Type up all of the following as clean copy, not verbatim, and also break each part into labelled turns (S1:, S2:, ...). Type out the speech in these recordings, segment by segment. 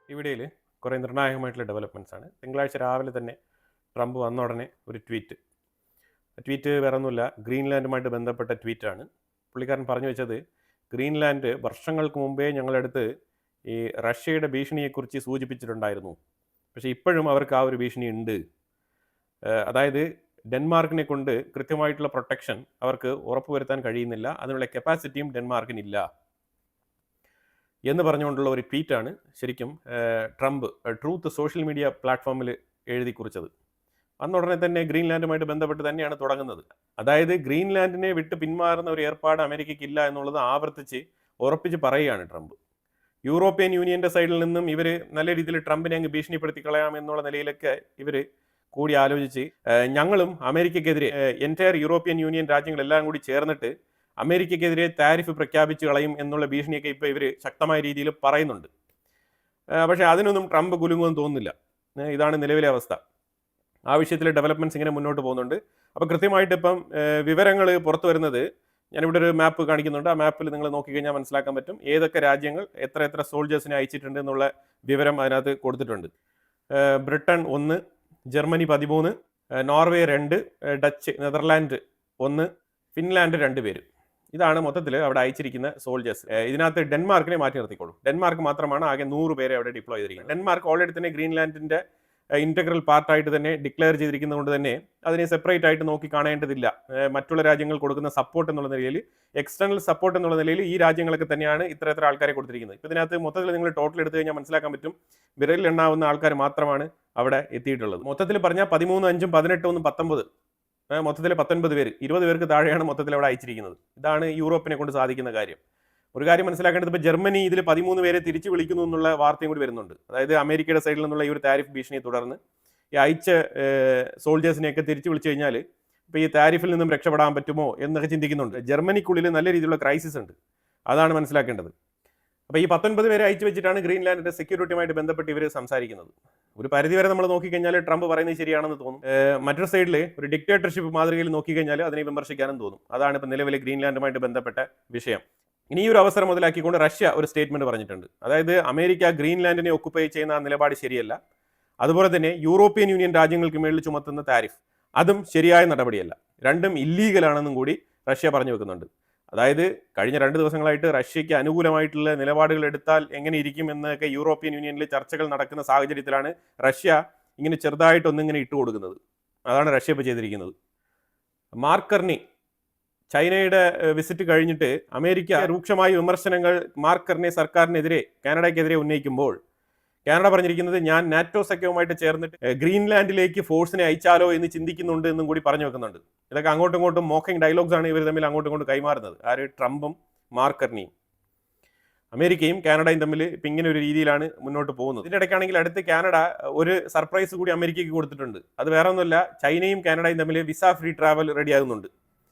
S1: ഈ വീഡിയോയിൽ കുറേ നിർണായകമായിട്ടുള്ള ഡെവലപ്മെൻറ്റ്സ് ആണ്. തിങ്കളാഴ്ച രാവിലെ തന്നെ ട്രംപ് വന്ന ഉടനെ ഒരു ട്വീറ്റ് വേറെ ഒന്നുമില്ല, ഗ്രീൻലാൻഡുമായിട്ട് ബന്ധപ്പെട്ട ട്വീറ്റാണ്. പുള്ളിക്കാരൻ പറഞ്ഞു വെച്ചത്, ഗ്രീൻലാൻഡ് വർഷങ്ങൾക്ക് മുമ്പേ ഞങ്ങളടുത്ത് ഈ റഷ്യയുടെ ഭീഷണിയെക്കുറിച്ച് സൂചിപ്പിച്ചിട്ടുണ്ടായിരുന്നു. പക്ഷേ ഇപ്പോഴും അവർക്ക് ആ ഒരു ഭീഷണി ഉണ്ട്. അതായത് ഡെൻമാർക്കിനെ കൊണ്ട് കൃത്യമായിട്ടുള്ള പ്രൊട്ടക്ഷൻ അവർക്ക് ഉറപ്പുവരുത്താൻ കഴിയുന്നില്ല, അതിനുള്ള കപ്പാസിറ്റിയും ഡെൻമാർക്കിനില്ല എന്ന് പറഞ്ഞുകൊണ്ടുള്ള ഒരു ട്വീറ്റാണ് ശരിക്കും ട്രംപ് ട്രൂത്ത് സോഷ്യൽ മീഡിയ പ്ലാറ്റ്ഫോമിൽ എഴുതി കുറിച്ചത്. അന്ന് ഉടനെ തന്നെ ഗ്രീൻലാൻഡുമായിട്ട് ബന്ധപ്പെട്ട് തന്നെയാണ് തുടങ്ങുന്നത്. അതായത് ഗ്രീൻലാൻഡിനെ വിട്ട് പിന്മാറുന്ന ഒരു ഏർപ്പാട് അമേരിക്കയ്ക്കില്ല എന്നുള്ളത് ആവർത്തിച്ച് ഉറപ്പിച്ച് പറയുകയാണ് ട്രംപ്. യൂറോപ്യൻ യൂണിയൻ്റെ സൈഡിൽ നിന്നും ഇവർ നല്ല രീതിയിൽ ട്രംപിനെ അങ്ങ് ഭീഷണിപ്പെടുത്തി കളയാം എന്നുള്ള നിലയിലൊക്കെ ഇവർ കൂടി ആലോചിച്ച് ഞങ്ങളും അമേരിക്കയ്ക്കെതിരെ എൻറ്റയർ യൂറോപ്യൻ യൂണിയൻ രാജ്യങ്ങളെല്ലാം കൂടി ചേർന്നിട്ട് അമേരിക്കയ്ക്കെതിരെ താരിഫ് പ്രഖ്യാപിച്ച് കളയും എന്നുള്ള ഭീഷണിയൊക്കെ ഇപ്പോൾ ഇവർ ശക്തമായ രീതിയിൽ പറയുന്നുണ്ട്. പക്ഷേ അതിനൊന്നും ട്രംപ് കുലുങ്ങുമെന്ന് തോന്നുന്നില്ല. ഇതാണ് നിലവിലെ അവസ്ഥ. ആ വിഷയത്തിൽ ഡെവലപ്മെൻറ്റ്സ് ഇങ്ങനെ മുന്നോട്ട് പോകുന്നുണ്ട്. അപ്പോൾ കൃത്യമായിട്ട് ഇപ്പം വിവരങ്ങൾ പുറത്തു വരുന്നത്, ഞാനിവിടെ ഒരു മാപ്പ് കാണിക്കുന്നുണ്ട്. ആ മാപ്പിൽ നിങ്ങൾ നോക്കിക്കഴിഞ്ഞാൽ മനസ്സിലാക്കാൻ പറ്റും ഏതൊക്കെ രാജ്യങ്ങൾ എത്ര സോൾജേഴ്സിനെ അയച്ചിട്ടുണ്ട് എന്നുള്ള വിവരം അതിനകത്ത് കൊടുത്തിട്ടുണ്ട്. Britain 1, Germany 13, Norway 2, Dutch Netherland 1, Finland 2 പേര്. ഇതാണ് മൊത്തത്തിൽ അവിടെ അയച്ചിരിക്കുന്ന സോൾജേഴ്സ്. ഇതിനകത്ത് ഡെൻമാർക്കിനെ മാറ്റി നിർത്തിക്കോളൂ. ഡെൻമാർക്ക് മാത്രമാണ് ആകെ 100 പേരെ അവിടെ ഡിപ്ലോയ് ചെയ്തിരിക്കുന്നത്. ഡെൻമാർക്ക് ഓൾറെഡി തന്നെ ഗ്രീൻലാൻഡിന്റെ ഇന്റഗ്രൽ പാർട്ടായിട്ട് തന്നെ ഡിക്ലെയർ ചെയ്തിരിക്കുന്നതുകൊണ്ട് തന്നെ അതിനെ സെപ്പറേറ്റ് ആയിട്ട് നോക്കി കാണേണ്ടതില്ല. മറ്റുള്ള രാജ്യങ്ങൾ കൊടുക്കുന്ന സപ്പോർട്ട് എന്നുള്ള നിലയിൽ, എക്സ്റ്റേണൽ സപ്പോർട്ട് എന്നുള്ള നിലയിൽ ഈ രാജ്യങ്ങളൊക്കെ തന്നെയാണ് ഇത്ര ആൾക്കാരെ കൊടുത്തിരിക്കുന്നത്. ഇപ്പം ഇതിനകത്ത് മൊത്തത്തിൽ നിങ്ങൾ ടോട്ടൽ എടുത്തു കഴിഞ്ഞാൽ മനസ്സിലാക്കാൻ പറ്റും, വിരലിൽ എണ്ണാവുന്ന ആൾക്കാർ മാത്രമാണ് അവിടെ എത്തിയിട്ടുള്ളത്. മൊത്തത്തിൽ പറഞ്ഞാൽ 13, 5, 18, 1, 19, മൊത്തത്തിൽ 19 പേര്, 20 പേർക്ക് താഴെയാണ് മൊത്തത്തിൽ അവിടെ അയച്ചിരിക്കുന്നത്. ഇതാണ് യൂറോപ്പിനെ കൊണ്ട് സാധിക്കുന്ന കാര്യം. ഒരു കാര്യം മനസ്സിലാക്കേണ്ടത്, ഇപ്പോൾ ജർമ്മനി ഇതിൽ 13 പേരെ തിരിച്ചു വിളിക്കുന്നു എന്നുള്ള വാർത്തയും കൂടി വരുന്നുണ്ട്. അതായത് അമേരിക്കയുടെ സൈഡിൽ നിന്നുള്ള ഈ ഒരു താരിഫ് ഭീഷണിയെ തുടർന്ന് ഈ അയച്ച സോൾജേഴ്സിനെയൊക്കെ തിരിച്ചു വിളിച്ചു കഴിഞ്ഞാൽ ഇപ്പോൾ ഈ താരിഫിൽ നിന്നും രക്ഷപ്പെടാൻ പറ്റുമോ എന്നൊക്കെ ചിന്തിക്കുന്നുണ്ട്. ജർമ്മനിക്കുള്ളിൽ നല്ല രീതിയിലുള്ള ക്രൈസിസ് ഉണ്ട്, അതാണ് മനസ്സിലാക്കേണ്ടത്. അപ്പോൾ ഈ 19 പേരെ അയച്ചു വെച്ചിട്ടാണ് ഗ്രീൻലാൻഡിന്റെ സെക്യൂരിറ്റിയുമായിട്ട് ബന്ധപ്പെട്ട് ഇവർ സംസാരിക്കുന്നത്. ഒരു പരിധിവരെ നമ്മൾ നോക്കിക്കഴിഞ്ഞാൽ ട്രംപ് പറയുന്നത് ശരിയാണെന്ന് തോന്നും. മറ്റൊരു സൈഡിൽ ഒരു ഡിക്റ്റേറ്റർഷിപ്പ് മാതൃകയിൽ നോക്കിക്കഴിഞ്ഞാൽ അതിനെ വിമർശിക്കാനും തോന്നും. അതാണ് ഇപ്പോൾ നിലവിലെ ഗ്രീൻലാൻഡുമായിട്ട് ബന്ധപ്പെട്ട വിഷയം. ഇനി ഈ ഒരു അവസരം മുതലാക്കിക്കൊണ്ട് റഷ്യ ഒരു സ്റ്റേറ്റ്മെന്റ് പറഞ്ഞിട്ടുണ്ട്. അതായത് അമേരിക്ക ഗ്രീൻലാൻഡിനെ ഒക്കുപ്പൈ ചെയ്യുന്ന ആ നിലപാട് ശരിയല്ല. അതുപോലെ തന്നെ യൂറോപ്യൻ യൂണിയൻ രാജ്യങ്ങൾക്ക് മേളിൽ ചുമത്തുന്ന താരിഫ് അതും ശരിയായ നടപടിയല്ല. രണ്ടും ഇല്ലീഗലാണെന്നും കൂടി റഷ്യ പറഞ്ഞു വെക്കുന്നുണ്ട്. അതായത് കഴിഞ്ഞ 2 ദിവസങ്ങളായിട്ട് റഷ്യയ്ക്ക് അനുകൂലമായിട്ടുള്ള നിലപാടുകൾ എടുത്താൽ എങ്ങനെ ഇരിക്കും എന്നൊക്കെ യൂറോപ്യൻ യൂണിയനിൽ ചർച്ചകൾ നടക്കുന്ന സാഹചര്യത്തിലാണ് റഷ്യ ഇങ്ങനെ ചെറുതായിട്ടൊന്നിങ്ങനെ ഇട്ട് കൊടുക്കുന്നത്. അതാണ് റഷ്യ ഇപ്പോൾ ചെയ്തിരിക്കുന്നത്. മാർക്ക് കർണി ചൈനയുടെ വിസിറ്റ് കഴിഞ്ഞിട്ട് അമേരിക്ക രൂക്ഷമായ വിമർശനങ്ങൾ മാർക്ക് കർണി സർക്കാരിനെതിരെ, കാനഡയ്ക്കെതിരെ ഉന്നയിക്കുമ്പോൾ കാനഡ പറഞ്ഞിരിക്കുന്നത്, ഞാൻ നാറ്റോ സഖ്യവുമായിട്ട് ചേർന്നിട്ട് ഗ്രീൻലാൻഡിലേക്ക് ഫോഴ്സിനെ അയച്ചാലോ എന്ന് ചിന്തിക്കുന്നുണ്ട് എന്നും കൂടി പറഞ്ഞു വെക്കുന്നുണ്ട്. ഇതൊക്കെ അങ്ങോട്ടും ഇങ്ങോട്ടും മോക്കിംഗ് ഡയലോഗ്സ് ആണ് ഇവർ തമ്മിൽ അങ്ങോട്ടും ഇങ്ങോട്ടും കൈമാറുന്നത്. ആര്? ട്രംപും മാർക്ക് കർണിയും. അമേരിക്കയും കാനഡയും തമ്മിൽ ഇപ്പം ഇങ്ങനെ ഒരു രീതിയിലാണ് മുന്നോട്ട് പോകുന്നത്. ഇതിൻ്റെ ഇടയ്ക്കാണെങ്കിൽ അടുത്ത് കാനഡ ഒരു സർപ്രൈസ് കൂടി അമേരിക്കയ്ക്ക് കൊടുത്തിട്ടുണ്ട്. അത് വേറെ ഒന്നുമല്ല, ചൈനയും കാനഡയും തമ്മിൽ വിസ ഫ്രീ ട്രാവൽ റെഡിയാകുന്നുണ്ട്.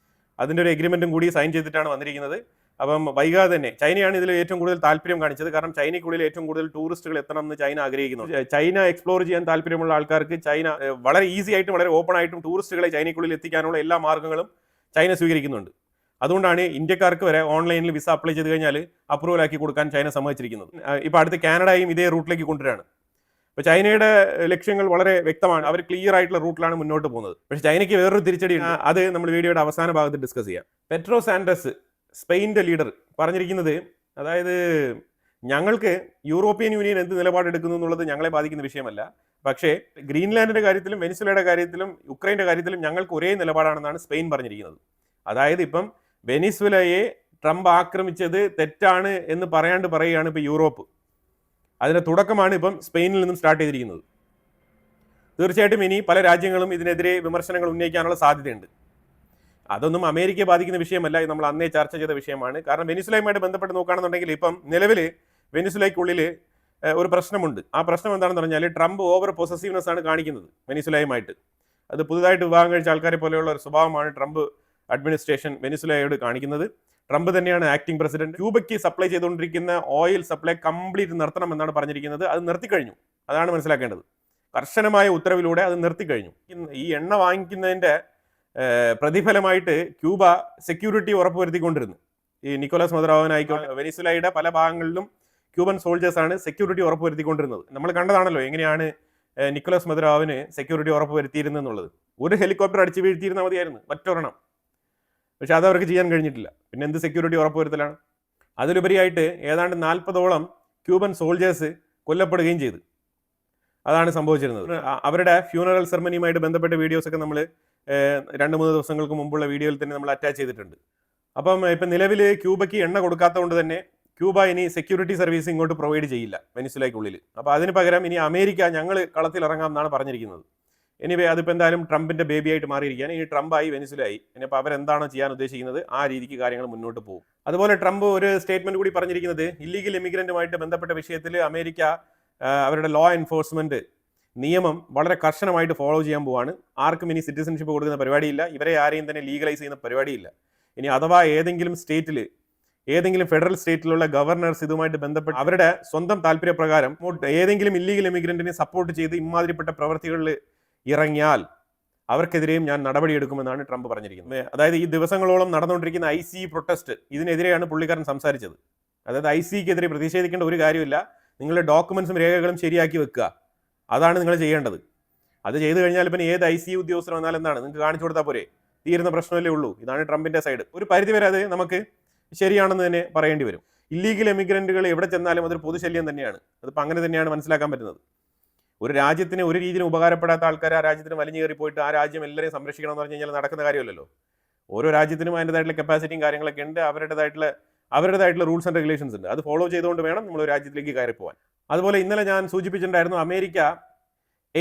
S1: അതിൻ്റെ ഒരു എഗ്രിമെന്റും കൂടി സൈൻ ചെയ്തിട്ടാണ് വന്നിരിക്കുന്നത്. അപ്പം വൈകാതെ തന്നെ ചൈനയാണ് ഇതിൽ ഏറ്റവും കൂടുതൽ താല്പര്യം കാണിച്ചത്. കാരണം ചൈനയ്ക്കുള്ളിൽ ഏറ്റവും കൂടുതൽ ടൂറിസ്റ്റുകൾ എത്തണം എന്ന് ചൈന ആഗ്രഹിക്കുന്നു. ചൈന എക്സ്പ്ലോർ ചെയ്യാൻ താല്പര്യമുള്ള ആൾക്കാർക്ക് ചൈന വളരെ ഈസി ആയിട്ടും വളരെ ഓപ്പൺ ആയിട്ടും ടൂറിസ്റ്റുകളെ ചൈനയ്ക്കുള്ളിൽ എത്തിക്കാനുള്ള എല്ലാ മാർഗ്ഗങ്ങളും ചൈന സ്വീകരിക്കുന്നുണ്ട്. അതുകൊണ്ടാണ് ഇന്ത്യക്കാർക്ക് വരെ ഓൺലൈനിൽ വിസ അപ്ലൈ ചെയ്ത് കഴിഞ്ഞാൽ അപ്രൂവൽ ആക്കി കൊടുക്കാൻ ചൈന സമ്മതിച്ചിരിക്കുന്നത്. ഇപ്പോൾ അടുത്ത് കാനഡയും ഇതേ റൂട്ടിലേക്ക് കൊണ്ടുവരാണ്. അപ്പോൾ ചൈനയുടെ ലക്ഷ്യങ്ങൾ വളരെ വ്യക്തമാണ്. അവർ ക്ലിയർ ആയിട്ടുള്ള റൂട്ടിലാണ് മുന്നോട്ട് പോകുന്നത്. പക്ഷേ ചൈനയ്ക്ക് വേറൊരു തിരിച്ചടി ഉണ്ട്. അത് നമ്മൾ വീഡിയോയുടെ അവസാന ഭാഗത്ത് ഡിസ്കസ് ചെയ്യാം. പെട്രോ സാൻഡസ്, സ്പെയിൻ്റെ ലീഡർ, പറഞ്ഞിരിക്കുന്നത്, അതായത് ഞങ്ങൾക്ക് യൂറോപ്യൻ യൂണിയൻ എന്ത് നിലപാടെടുക്കുന്നു എന്നുള്ളത് ഞങ്ങളെ ബാധിക്കുന്ന വിഷയമല്ല. പക്ഷേ ഗ്രീൻലാൻഡിന്റെ കാര്യത്തിലും വെനിസുലയുടെ കാര്യത്തിലും യുക്രൈൻ്റെ കാര്യത്തിലും ഞങ്ങൾക്ക് ഒരേ നിലപാടാണെന്നാണ് സ്പെയിൻ പറഞ്ഞിരിക്കുന്നത്. അതായത് ഇപ്പം വെനിസുലയെ ട്രംപ് ആക്രമിച്ചത് തെറ്റാണ് എന്ന് പറയാണ്ട് പറയുകയാണ് ഇപ്പോൾ യൂറോപ്പ്. അതിൻ്റെ തുടക്കമാണ് ഇപ്പം സ്പെയിനിൽ നിന്നും സ്റ്റാർട്ട് ചെയ്തിരിക്കുന്നത്. തീർച്ചയായിട്ടും ഇനി പല രാജ്യങ്ങളും ഇതിനെതിരെ വിമർശനങ്ങൾ ഉന്നയിക്കാനുള്ള സാധ്യതയുണ്ട്. അതൊന്നും അമേരിക്കയെ ബാധിക്കുന്ന വിഷയമല്ല, നമ്മൾ അന്നേ ചർച്ച ചെയ്ത വിഷയമാണ്. കാരണം വെനിസുലയുമായിട്ട് ബന്ധപ്പെട്ട് നോക്കുകയാണെന്നുണ്ടെങ്കിൽ ഇപ്പം നിലവിൽ വെനിസുലയ്ക്കുള്ളിൽ ഒരു പ്രശ്നമുണ്ട്. ആ പ്രശ്നം എന്താണെന്ന് പറഞ്ഞാൽ ട്രംപ് ഓവർ പൊസസീവ്നെസ് ആണ് കാണിക്കുന്നത് വെനിസുലയുമായിട്ട്. അത് പുതുതായിട്ട് വിവാഹം കഴിച്ച ആൾക്കാരെ പോലെയുള്ള ഒരു സ്വഭാവമാണ് ട്രംപ് അഡ്മിനിസ്ട്രേഷൻ വെനിസുലയോട് കാണിക്കുന്നത്. ട്രംപ് തന്നെയാണ് ആക്ടിംഗ് പ്രസിഡന്റ്. ക്യൂബയ്ക്ക് സപ്ലൈ ചെയ്തുകൊണ്ടിരിക്കുന്ന ഓയിൽ സപ്ലൈ കംപ്ലീറ്റ് നിർത്തണം എന്നാണ് പറഞ്ഞിരിക്കുന്നത്. അത് നിർത്തിക്കഴിഞ്ഞു, അതാണ് മനസ്സിലാക്കേണ്ടത്. കർശനമായ ഉത്തരവിലൂടെ അത് നിർത്തിക്കഴിഞ്ഞു. ഈ എണ്ണ വാങ്ങിക്കുന്നതിൻ്റെ പ്രതിഫലമായിട്ട് ക്യൂബ സെക്യൂരിറ്റി ഉറപ്പുവരുത്തിക്കൊണ്ടിരുന്നു. ഈ നിക്കോളാസ് മദുറോവിനായിക്കോട്ടെ, വെനിസുലയുടെ പല ഭാഗങ്ങളിലും ക്യൂബൻ സോൾജേഴ്സാണ് സെക്യൂരിറ്റി ഉറപ്പുവരുത്തിക്കൊണ്ടിരുന്നത്. നമ്മൾ കണ്ടതാണല്ലോ എങ്ങനെയാണ് നിക്കോളാസ് മദുറോവിന് സെക്യൂരിറ്റി ഉറപ്പുവരുത്തിയിരുന്നെന്നുള്ളത്. ഒരു ഹെലികോപ്റ്റർ അടിച്ച് വീഴ്ത്തിയിരുന്നാൽ മതിയായിരുന്നു, ഒറ്റൊരെണ്ണം. പക്ഷെ അത് അവർക്ക് ചെയ്യാൻ കഴിഞ്ഞിട്ടില്ല. പിന്നെ എന്ത് സെക്യൂരിറ്റി ഉറപ്പുവരുത്തലാണ്? അതിലുപരിയായിട്ട് ഏതാണ്ട് 40ഓളം ക്യൂബൻ സോൾജേഴ്സ് കൊല്ലപ്പെടുകയും ചെയ്തു. അതാണ് സംഭവിച്ചിരുന്നത്. അവരുടെ ഫ്യൂണറൽ സെറമണിയുമായിട്ട് ബന്ധപ്പെട്ട വീഡിയോസൊക്കെ നമ്മൾ 2-3 ദിവസങ്ങൾക്ക് മുമ്പുള്ള വീഡിയോയിൽ തന്നെ നമ്മൾ അറ്റാച്ച് ചെയ്തിട്ടുണ്ട്. അപ്പം ഇപ്പം നിലവിൽ ക്യൂബയ്ക്ക് എണ്ണ കൊടുക്കാത്തതുകൊണ്ട് തന്നെ ക്യൂബ ഇനി സെക്യൂരിറ്റി സർവീസ് ഇങ്ങോട്ട് പ്രൊവൈഡ് ചെയ്യില്ല വെനിസുലയ്ക്കുള്ളിൽ. അപ്പോൾ അതിന് പകരം ഇനി അമേരിക്ക ഞങ്ങൾ കളത്തിലിറങ്ങാം എന്നാണ് പറഞ്ഞിരിക്കുന്നത്. എനിവേ അതിപ്പോൾ എന്തായാലും ട്രംപിന്റെ ബേബി ആയിട്ട് മാറിയിരിക്കുകയാണ്. ഇനി ട്രംപായി വെനിസുലയായി. ഇനിയിപ്പോൾ അവരെന്താണോ ചെയ്യാൻ ഉദ്ദേശിക്കുന്നത് ആ രീതിക്ക് കാര്യങ്ങൾ മുന്നോട്ട് പോകും. അതുപോലെ ട്രംപ് ഒരു സ്റ്റേറ്റ്മെന്റ് കൂടി പറഞ്ഞിരിക്കുന്നത് ഇല്ലീഗൽ ഇമിഗ്രന്റുമായിട്ട് ബന്ധപ്പെട്ട വിഷയത്തിൽ അമേരിക്ക അവരുടെ ലോ എൻഫോഴ്സ്മെന്റ് നിയമം വളരെ കർശനമായിട്ട് ഫോളോ ചെയ്യാൻ പോവാണ്. ആർക്കും ഇനി സിറ്റിസൺഷിപ്പ് കൊടുക്കുന്ന പരിപാടിയില്ല. ഇവരെ ആരെയും തന്നെ ലീഗലൈസ് ചെയ്യുന്ന പരിപാടിയില്ല. ഇനി അഥവാ ഏതെങ്കിലും സ്റ്റേറ്റിൽ, ഏതെങ്കിലും ഫെഡറൽ സ്റ്റേറ്റിലുള്ള ഗവർണേഴ്സ് ഇതുമായിട്ട് ബന്ധപ്പെട്ട് അവരുടെ സ്വന്തം താല്പര്യപ്രകാരം ഏതെങ്കിലും ഇല്ലീഗൽ ഇമിഗ്രന്റിനെ സപ്പോർട്ട് ചെയ്ത് ഇമാതിരിപ്പെട്ട പ്രവൃത്തികളിൽ ഇറങ്ങിയാൽ അവർക്കെതിരെയും ഞാൻ നടപടിയെടുക്കുമെന്നാണ് ട്രംപ് പറഞ്ഞിരിക്കുന്നത്. അതായത് ഈ ദിവസങ്ങളോളം നടന്നുകൊണ്ടിരിക്കുന്ന ICE പ്രൊട്ടസ്റ്റ്, ഇതിനെതിരെയാണ് പുള്ളിക്കാരൻ സംസാരിച്ചത്. അതായത് ICEക്കെതിരെ പ്രതിഷേധിക്കേണ്ട ഒരു കാര്യമില്ല, നിങ്ങളുടെ ഡോക്യുമെന്റ്സും രേഖകളും ശരിയാക്കി വെക്കുക, അതാണ് നിങ്ങൾ ചെയ്യേണ്ടത്. അത് ചെയ്തു കഴിഞ്ഞാൽ പിന്നെ ഏത് ICE ഉദ്യോഗസ്ഥർ വന്നാൽ എന്താണ്, നിങ്ങൾക്ക് കാണിച്ചു കൊടുത്താൽ പോരെ, തീരുന്ന പ്രശ്നമല്ലേ ഉള്ളൂ. ഇതാണ് ട്രംപിന്റെ സൈഡ്. ഒരു പരിധിവരെ അത് നമുക്ക് ശരിയാണെന്ന് തന്നെ പറയേണ്ടി വരും. ഇല്ലീഗൽ എമിഗ്രന്റുകൾ എവിടെ ചെന്നാലും അതൊരു പൊതുശല്യം തന്നെയാണ്. അതിപ്പോൾ അങ്ങനെ തന്നെയാണ് മനസ്സിലാക്കാൻ പറ്റുന്നത്. ഒരു രാജ്യത്തിന് ഒരു രീതിയിലും ഉപകാരപ്പെടാത്ത ആൾക്കാർ ആ രാജ്യത്തിന് വലിഞ്ഞു കയറി പോയിട്ട് ആ രാജ്യം എല്ലാവരെയും സംരക്ഷിക്കണം എന്ന് പറഞ്ഞു കഴിഞ്ഞാൽ നടക്കുന്ന കാര്യമല്ലല്ലോ. ഓരോ രാജ്യത്തിനും അതിൻ്റെതായിട്ടുള്ള കപ്പാസിറ്റിയും കാര്യങ്ങളൊക്കെ ഉണ്ട്, അവരുടേതായിട്ടുള്ള റൂൾസ് ആൻഡ് റെഗുലേഷൻസ് ഉണ്ട്. അത് ഫോളോ ചെയ്തുകൊണ്ട് വേണം നമ്മൾ ഒരു രാജ്യത്തിലേക്ക് കയറി പോകാൻ. അതുപോലെ ഇന്നലെ ഞാൻ സൂചിപ്പിച്ചിട്ടുണ്ടായിരുന്നു, അമേരിക്ക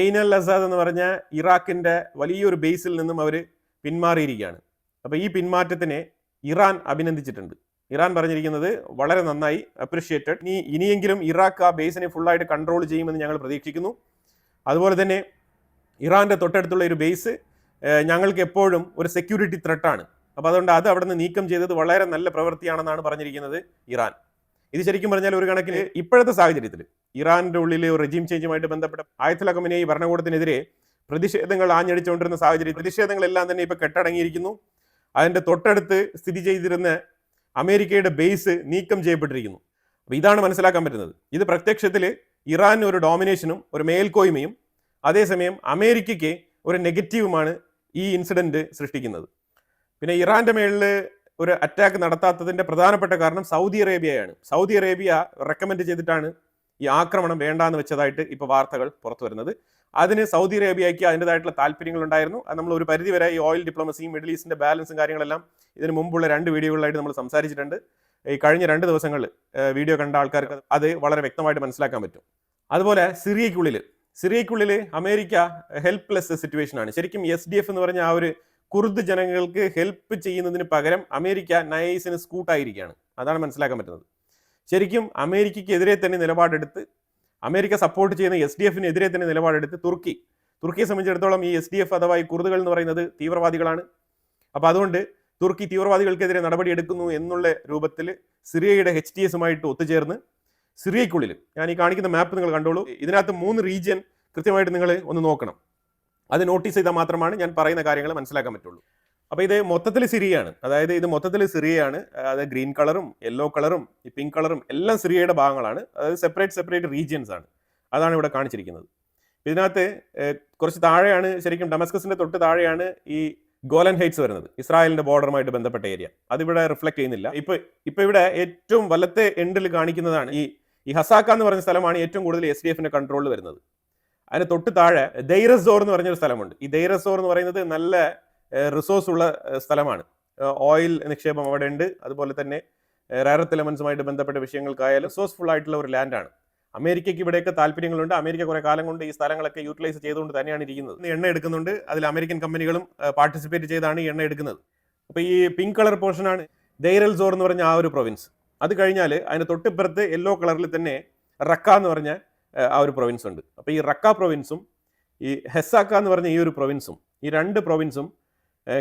S1: എയ്ൻ അൽ അസാദ് എന്ന് പറഞ്ഞ ഇറാഖിന്റെ വലിയൊരു ബേസിൽ നിന്നും അവർ പിന്മാറിയിരിക്കുകയാണ്. അപ്പോൾ ഈ പിന്മാറ്റത്തിനെ ഇറാൻ അഭിനന്ദിച്ചിട്ടുണ്ട്. ഇറാൻ പറഞ്ഞിരിക്കുന്നത് വളരെ നന്നായി, അപ്രിഷിയേറ്റഡ്. ഇനിയെങ്കിലും ഇറാഖ് ആ ബേസിനെ ഫുള്ളായിട്ട് കൺട്രോൾ ചെയ്യുമെന്ന് ഞങ്ങൾ പ്രതീക്ഷിക്കുന്നു. അതുപോലെ തന്നെ ഇറാന്റെ തൊട്ടടുത്തുള്ള ഒരു ബേസ് ഞങ്ങൾക്ക് എപ്പോഴും ഒരു സെക്യൂരിറ്റി ത്രെട്ടാണ്. അപ്പോൾ അതുകൊണ്ട് അത് അവിടെ നിന്ന് നീക്കം ചെയ്തത് വളരെ നല്ല പ്രവൃത്തിയാണെന്നാണ് പറഞ്ഞിരിക്കുന്നത് ഇറാൻ. ഇത് ശരിക്കും പറഞ്ഞാൽ ഒരു കണക്കിന് ഇപ്പോഴത്തെ സാഹചര്യത്തിൽ ഇറാന്റെ ഉള്ളിലെ ഒരു റെജീം ചേഞ്ചുമായിട്ട് ബന്ധപ്പെട്ട ആയത്തുൽ ഖമനേയി ഭരണകൂടത്തിനെതിരെ പ്രതിഷേധങ്ങൾ ആഞ്ഞടിച്ചുകൊണ്ടിരുന്ന സാഹചര്യം, പ്രതിഷേധങ്ങളെല്ലാം തന്നെ ഇപ്പോൾ കെട്ടടങ്ങിയിരിക്കുന്നു. അതിന്റെ തൊട്ടടുത്ത് സ്ഥിതി ചെയ്തിരുന്ന അമേരിക്കയുടെ ബേസ് നീക്കം ചെയ്യപ്പെട്ടിരിക്കുന്നു. അപ്പോൾ ഇതാണ് മനസ്സിലാക്കാൻ പറ്റുന്നത്. ഇത് പ്രത്യക്ഷത്തിൽ ഇറാന് ഒരു ഡോമിനേഷനും ഒരു മേൽക്കോയ്മയും അതേസമയം അമേരിക്കയ്ക്ക് ഒരു നെഗറ്റീവുമാണ് ഈ ഇൻസിഡന്റ് സൃഷ്ടിക്കുന്നത്. പിന്നെ ഇറാന്റെ മേളിൽ ഒരു അറ്റാക്ക് നടത്താത്തതിന്റെ പ്രധാനപ്പെട്ട കാരണം സൗദി അറേബ്യയാണ്. സൗദി അറേബ്യ റെക്കമെൻഡ് ചെയ്തിട്ടാണ് ഈ ആക്രമണം വേണ്ടാന്ന് വെച്ചതായിട്ട് ഇപ്പോൾ വാർത്തകൾ പുറത്തു വരുന്നത്. അതിന് സൗദി അറേബ്യയ്ക്ക് അതിൻ്റെതായിട്ടുള്ള താല്പര്യങ്ങൾ ഉണ്ടായിരുന്നു. അത് നമ്മൾ ഒരു പരിധിവരെ ഈ ഓയിൽ ഡിപ്ലോമസിയും മിഡിൽ ഈസ്റ്റിന്റെ ബാലൻസും കാര്യങ്ങളെല്ലാം ഇതിന് മുമ്പുള്ള 2 വീഡിയോകളിലായിട്ട് നമ്മൾ സംസാരിച്ചിട്ടുണ്ട്. ഈ കഴിഞ്ഞ 2 ദിവസങ്ങളിൽ വീഡിയോ കണ്ട ആൾക്കാർക്ക് അത് വളരെ വ്യക്തമായിട്ട് മനസ്സിലാക്കാൻ പറ്റും. അതുപോലെ സിറിയയ്ക്കുള്ളിൽ അമേരിക്ക ഹെൽപ്ലെസ് സിറ്റുവേഷനാണ്. ശരിക്കും SDF എന്ന് പറഞ്ഞ ആ ഒരു കുർദ് ജനങ്ങൾക്ക് ഹെൽപ്പ് ചെയ്യുന്നതിന് പകരം അമേരിക്ക നൈസിന് സ്കൂട്ടായിരിക്കുകയാണ്. അതാണ് മനസ്സിലാക്കാൻ പറ്റുന്നത്. ശരിക്കും അമേരിക്കയ്ക്കെതിരെ തന്നെ നിലപാടെടുത്ത്, അമേരിക്ക സപ്പോർട്ട് ചെയ്യുന്ന SDFനെതിരെ തന്നെ നിലപാടെടുത്ത് തുർക്കിയെ സംബന്ധിച്ചിടത്തോളം ഈ SDF അഥവാ ഈ കുർദുകൾ എന്ന് പറയുന്നത് തീവ്രവാദികളാണ്. അപ്പോൾ അതുകൊണ്ട് തുർക്കി തീവ്രവാദികൾക്കെതിരെ നടപടിയെടുക്കുന്നു എന്നുള്ള രൂപത്തിൽ സിറിയയുടെ HTSുമായിട്ട് ഒത്തുചേർന്ന് സിറിയയ്ക്കുള്ളിൽ, ഞാൻ ഈ കാണിക്കുന്ന മാപ്പ് നിങ്ങൾ കണ്ടോളൂ, ഇതിനകത്ത് 3 റീജിയൻ കൃത്യമായിട്ട് നിങ്ങൾ ഒന്ന് നോക്കണം. അത് നോട്ടീസ് ചെയ്താൽ മാത്രമാണ് ഞാൻ പറയുന്ന കാര്യങ്ങൾ മനസ്സിലാക്കാൻ പറ്റുള്ളൂ. അപ്പോൾ ഇത് മൊത്തത്തിൽ സിറിയയാണ്. അതായത് ഇത് മൊത്തത്തിൽ സിറിയയാണ്. അതായത് ഗ്രീൻ കളറും യെല്ലോ കളറും ഈ പിങ്ക് കളറും എല്ലാം സിറിയയുടെ ഭാഗങ്ങളാണ്. അതായത് സെപ്പറേറ്റ് റീജിയൻസ് ആണ്. അതാണ് ഇവിടെ കാണിച്ചിരിക്കുന്നത്. ഇതിനകത്ത് കുറച്ച് താഴെയാണ്, ശരിക്കും ഡമസ്കസിന്റെ തൊട്ട് താഴെയാണ് ഈ ഗോലൻ ഹൈറ്റ്സ് വരുന്നത്, ഇസ്രായേലിന്റെ ബോർഡറുമായിട്ട് ബന്ധപ്പെട്ട ഏരിയ. അതിവിടെ റിഫ്ലക്ട് ചെയ്യുന്നില്ല. ഇപ്പൊ ഇവിടെ ഏറ്റവും വലത്തെ എൻഡിൽ കാണിക്കുന്നതാണ് ഈ ഹസാക്ക എന്ന് പറഞ്ഞ സ്ഥലമാണ് ഏറ്റവും കൂടുതൽ SDFന്റെ കൺട്രോളിൽ വരുന്നത്. അതിന് തൊട്ട് താഴെ ദൈറസോർ എന്ന് പറഞ്ഞൊരു സ്ഥലമുണ്ട്. ഈ ദൈറസോർ എന്ന് പറയുന്നത് നല്ല റിസോഴ്സ് ഉള്ള സ്ഥലമാണ്. ഓയിൽ നിക്ഷേപം അവിടെ ഉണ്ട്. അതുപോലെ തന്നെ റയർ എലമെന്റ്സുമായിട്ട് ബന്ധപ്പെട്ട വിഷയങ്ങൾക്കായാലും റിസോഴ്സ്ഫുൾ ആയിട്ടുള്ള ഒരു ലാൻഡാണ്. അമേരിക്കയ്ക്ക് ഇവിടെയൊക്കെ താല്പര്യങ്ങളുണ്ട്. അമേരിക്ക കുറെ കാലം കൊണ്ട് ഈ സ്ഥലങ്ങളൊക്കെ യൂട്ടിലൈസ് ചെയ്തുകൊണ്ട് തന്നെയാണ് ഇരിക്കുന്നത്. എണ്ണ എടുക്കുന്നുണ്ട്. അതിൽ അമേരിക്കൻ കമ്പനികളും പാർട്ടിസിപ്പേറ്റ് ചെയ്താണ് ഈ എണ്ണ എടുക്കുന്നത്. അപ്പോൾ ഈ പിങ്ക് കളർ പോർഷനാണ് ദൈർ സോർ എന്ന് പറഞ്ഞ ആ ഒരു പ്രൊവിൻസ്. അത് കഴിഞ്ഞാൽ അതിന് തൊട്ടിപ്പുറത്ത് യെല്ലോ കളറിൽ തന്നെ റക്ക എന്ന് പറഞ്ഞ ആ ഒരു പ്രൊവിൻസ് ഉണ്ട്. അപ്പോൾ ഈ റക്ക പ്രൊവിൻസും ഈ ഹെസാക്ക എന്ന് പറഞ്ഞ ഈ ഒരു പ്രൊവിൻസും, ഈ 2 പ്രൊവിൻസും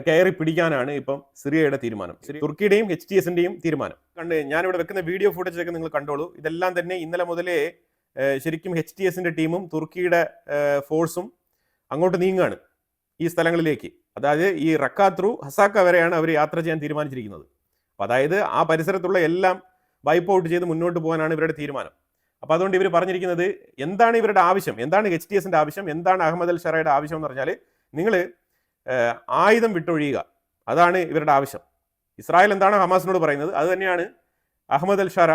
S1: കയറി പിടിക്കാനാണ് ഇപ്പം സിറിയയുടെ തീരുമാനം. തുർക്കിയുടെയും HTSന്റെയും തീരുമാനം. ഞാനിവിടെ വെക്കുന്ന വീഡിയോ ഫുട്ടേജ് ഒക്കെ നിങ്ങൾ കണ്ടോളൂ. ഇതെല്ലാം തന്നെ ഇന്നലെ മുതലേ ശരിക്കും HTSന്റെ ടീമും തുർക്കിയുടെ ഫോഴ്സും അങ്ങോട്ട് നീങ്ങുകയാണ് ഈ സ്ഥലങ്ങളിലേക്ക്. അതായത് ഈ റക്ക ത്രൂ ഹസാക്ക വരെയാണ് അവർ യാത്ര ചെയ്യാൻ തീരുമാനിച്ചിരിക്കുന്നത്. അപ്പം അതായത് ആ പരിസരത്തുള്ള എല്ലാം വൈപ്പ് ഔട്ട് ചെയ്ത് മുന്നോട്ട് പോകാനാണ് ഇവരുടെ തീരുമാനം. അപ്പോൾ അതുകൊണ്ട് ഇവർ പറഞ്ഞിരിക്കുന്നത് എന്താണ് ഇവരുടെ ആവശ്യം, എന്താണ് HTSന്റെ ആവശ്യം, എന്താണ് അഹമ്മദ് അൽ ഷറയുടെ ആവശ്യം എന്ന് പറഞ്ഞാൽ നിങ്ങൾ ആയുധം വിട്ടൊഴിയുക, അതാണ് ഇവരുടെ ആവശ്യം. ഇസ്രായേൽ എന്താണ് ഹമാസിനോട് പറയുന്നത് അത് തന്നെയാണ് അഹമ്മദ് അൽ ഷറ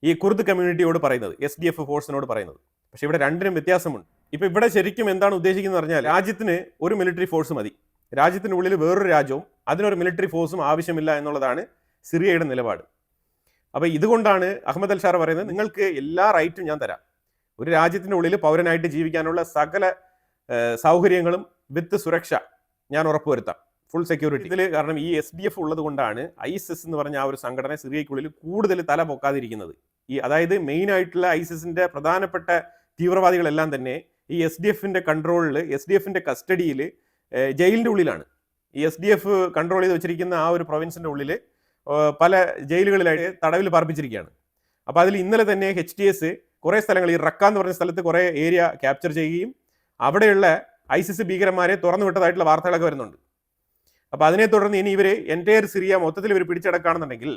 S1: ഈ കുർദ് കമ്മ്യൂണിറ്റിയോട് പറയുന്നത്, SDF ഫോഴ്സിനോട് പറയുന്നത്. പക്ഷേ ഇവിടെ രണ്ടിനും വ്യത്യാസമുണ്ട്. ഇപ്പോൾ ഇവിടെ ശരിക്കും എന്താണ് ഉദ്ദേശിക്കുന്നത് പറഞ്ഞാൽ രാജ്യത്തിന് ഒരു മിലിറ്ററി ഫോഴ്സ് മതി, രാജ്യത്തിനുള്ളിൽ വേറൊരു രാജ്യവും അതിനൊരു മിലിറ്ററി ഫോഴ്സും ആവശ്യമില്ല എന്നുള്ളതാണ് സിറിയയുടെ നിലപാട്. അപ്പോൾ ഇതുകൊണ്ടാണ് അഹമ്മദ് അൽ ഷറ പറയുന്നത് നിങ്ങൾക്ക് എല്ലാ റൈറ്റും ഞാൻ തരാം, ഒരു രാജ്യത്തിൻ്റെ ഉള്ളിൽ പൗരനായിട്ട് ജീവിക്കാനുള്ള സകല സൗകര്യങ്ങളും വിത്ത് സുരക്ഷ ഞാൻ ഉറപ്പുവരുത്താം, ഫുൾ സെക്യൂരിറ്റി. ഇതിൽ കാരണം ഈ SDF ഉള്ളത് കൊണ്ടാണ് ISIS എന്ന് പറഞ്ഞ ആ ഒരു സംഘടന സിറിയയ്ക്കുള്ളിൽ കൂടുതൽ തല പൊക്കാതിരിക്കുന്നത്. അതായത് മെയിൻ ആയിട്ടുള്ള ISISന്റെ പ്രധാനപ്പെട്ട തീവ്രവാദികളെല്ലാം തന്നെ ഈ SDFന്റെ കൺട്രോളിൽ, SDFന്റെ കസ്റ്റഡിയിൽ, ജയിലിൻ്റെ ഉള്ളിലാണ്. ഈ SDF കൺട്രോൾ ചെയ്ത് വെച്ചിരിക്കുന്ന ആ ഒരു പ്രൊവിൻസിൻ്റെ ഉള്ളിൽ പല ജയിലുകളിലായിട്ട് തടവിൽ പാർപ്പിച്ചിരിക്കുകയാണ്. അപ്പോൾ അതിൽ ഇന്നലെ തന്നെ HTS കുറേ സ്ഥലങ്ങൾ, ഈ റക്ക എന്ന് പറഞ്ഞ സ്ഥലത്ത് കുറേ ഏരിയ ക്യാപ്ചർ ചെയ്യുകയും അവിടെയുള്ള ISIS ഭീകരന്മാരെ തുറന്നു വിട്ടതായിട്ടുള്ള വാർത്തകളൊക്കെ വരുന്നുണ്ട്. അപ്പോൾ അതിനെ തുടർന്ന് ഇനി ഇവർ എൻറ്റയർ സിറിയ മൊത്തത്തിൽ ഇവർ പിടിച്ചടക്കുകയാണെന്നുണ്ടെങ്കിൽ